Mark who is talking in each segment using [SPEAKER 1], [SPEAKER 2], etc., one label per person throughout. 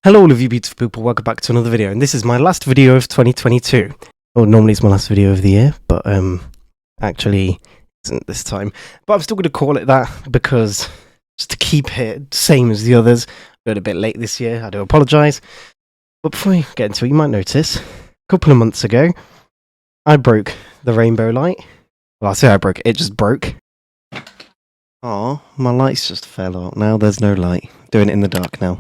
[SPEAKER 1] Hello all of you beautiful people, welcome back to another video, and this is my last video of 2022. Well, normally it's my last video of the year, but actually isn't this time. But I'm still going to call it that, because just to keep it same as the others. Got a bit late this year, I do apologise. But before we get into it, you might notice, a couple of months ago, I broke the rainbow light. Well, I say I broke it, it just broke. Oh, my lights just fell out, now there's no light. Doing it in the dark now.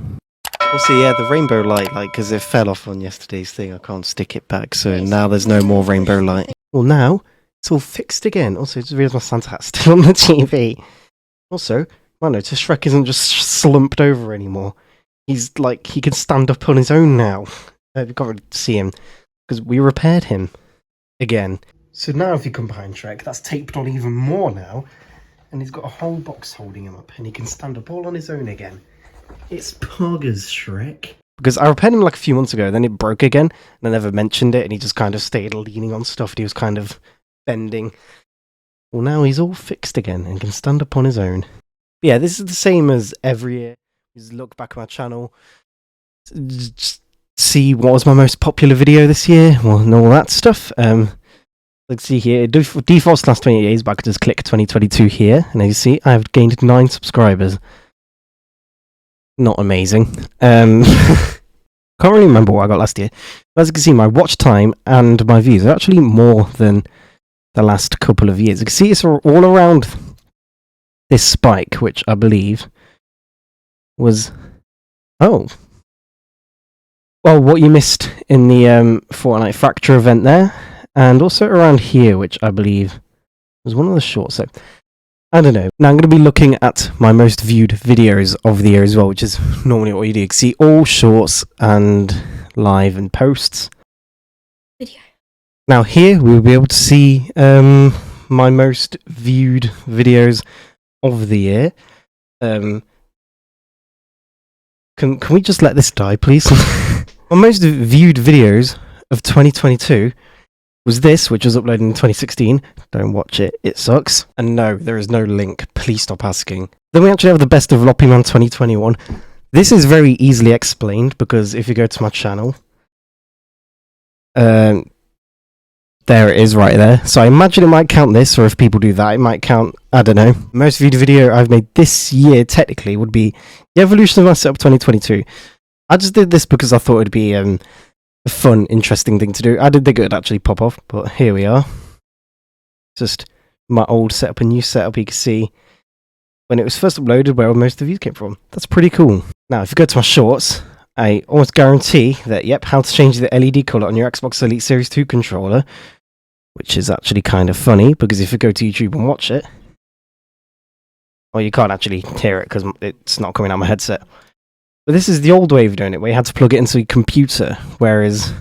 [SPEAKER 1] Also, yeah, the rainbow light, because it fell off on yesterday's thing, I can't stick it back, so now there's no more rainbow light. Well, now, it's all fixed again. Also, I just realised my Santa hat's still on the TV. Also, I notice Shrek isn't just slumped over anymore. He's, he can stand up on his own now. You've got to see him, because we repaired him again. So now if you come behind Shrek, that's taped on even more now, and he's got a whole box holding him up, and he can stand up all on his own again. It's Poggers Shrek. Because I repaired him a few months ago, then it broke again, and I never mentioned it, and he just kind of stayed leaning on stuff, and he was kind of bending. Well, now he's all fixed again, and can stand up on his own. But yeah, this is the same as every year. Just look back at my channel, just see what was my most popular video this year, well, and all that stuff. Let's see here, defaults last 28 days, but I could just click 2022 here, and as you see, I've gained 9 subscribers. Not amazing. Can't really remember what I got last year. But as you can see, my watch time and my views are actually more than the last couple of years. You can see it's all around this spike, which I believe was... Oh. Well, what you missed in the Fortnite Fracture event there. And also around here, which I believe was one of the shorts. So, I don't know. Now I'm going to be looking at my most viewed videos of the year as well, which is normally what you do. You can see all shorts and live and posts. Video. Now here we'll be able to see my most viewed videos of the year. Can we just let this die, please? My most viewed videos of 2022 was this, which was uploaded in 2016. Don't watch it, it sucks. And no, there is no link, please stop asking. Then we actually have the best of Loppyman 2021. This is very easily explained, because if you go to my channel, there it is right there. So I imagine it might count this, or if people do that, it might count, I don't know. Most viewed video I've made this year, technically, would be the evolution of my setup 2022. I just did this because I thought it'd be a fun, interesting thing to do. I didn't think it would actually pop off, but here we are. Just my old setup and new setup. You can see when it was first uploaded where most of the views came from. That's pretty cool. Now, if you go to my shorts, I almost guarantee that, yep, how to change the LED colour on your Xbox Elite Series 2 controller, which is actually kind of funny, because if you go to YouTube and watch it, well, you can't actually hear it because it's not coming out my headset. But this is the old way of doing it, where you had to plug it into your computer, whereas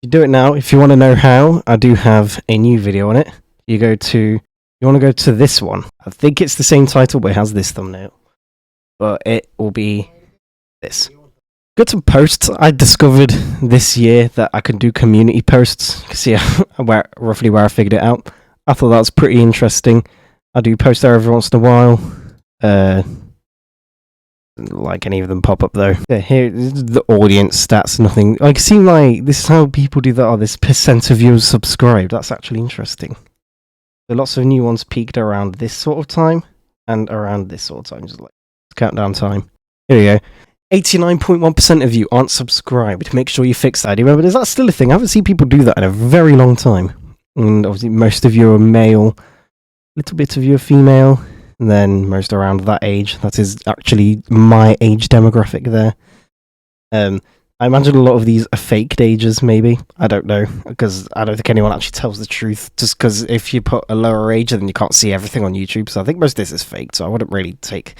[SPEAKER 1] you do it now. If you want to know how, I do have a new video on it. You want to go to this one. I think it's the same title, but it has this thumbnail. But it will be this. Go to posts. I discovered this year that I can do community posts. You can see roughly where I figured it out. I thought that was pretty interesting. I do post there every once in a while. Like any of them pop up though. Yeah, here the audience stats, nothing. I see this is how people do that. Oh, this percent of viewers subscribed. That's actually interesting. So lots of new ones peaked around this sort of time and around this sort of time. Just countdown time. Here we go. 89.1% of you aren't subscribed. Make sure you fix that. Do you remember? Is that still a thing? I haven't seen people do that in a very long time. And obviously most of you are male. A little bit of you are female. And then most around that age. That is actually my age demographic there. I imagine a lot of these are faked ages, maybe. I don't know, because I don't think anyone actually tells the truth. Just because if you put a lower age, then you can't see everything on YouTube. So I think most of this is faked. So I wouldn't really take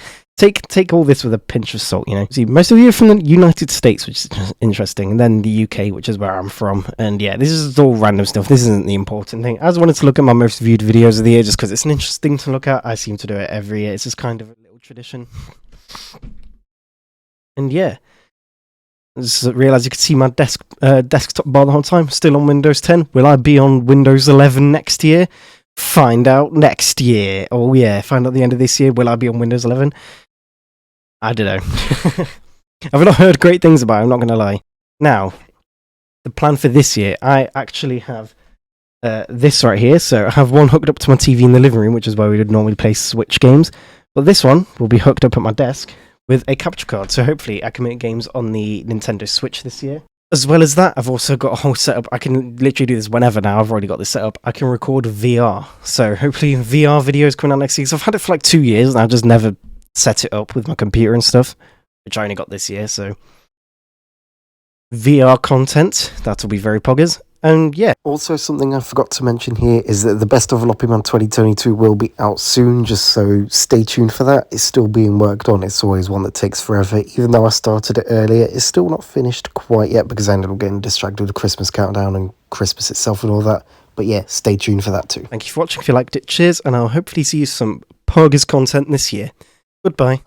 [SPEAKER 1] all this with a pinch of salt, you know. See, most of you are from the United States, which is interesting, and then the UK, which is where I'm from. And yeah, this is all random stuff. This isn't the important thing. I just wanted to look at my most viewed videos of the year, just because it's an interesting to look at. I seem to do it every year. It's just kind of a little tradition. And yeah, I just realised you could see my desktop bar the whole time. Still on Windows 10. Will I be on Windows 11 next year? Find out next year. Oh yeah, find out the end of this year. Will I be on Windows 11? I don't know. I've not heard great things about it, I'm not going to lie. Now, the plan for this year, I actually have this right here. So I have one hooked up to my TV in the living room, which is where we would normally play Switch games. But this one will be hooked up at my desk with a capture card. So hopefully I can make games on the Nintendo Switch this year. As well as that, I've also got a whole setup. I can literally do this whenever now. I've already got this set up. I can record VR. So hopefully VR videos coming out next year. Because I've had it for like 2 years and I've just never set it up with my computer and stuff, which I only got this year. So VR content, that'll be very poggers. And yeah. Also, something I forgot to mention here is that the Best of Loppyman 2022 will be out soon, just so stay tuned for that. It's still being worked on. It's always one that takes forever. Even though I started it earlier, it's still not finished quite yet because I ended up getting distracted with the Christmas countdown and Christmas itself and all that. But yeah, stay tuned for that too. Thank you for watching. If you liked it, cheers, and I'll hopefully see you some poggers content this year. Goodbye.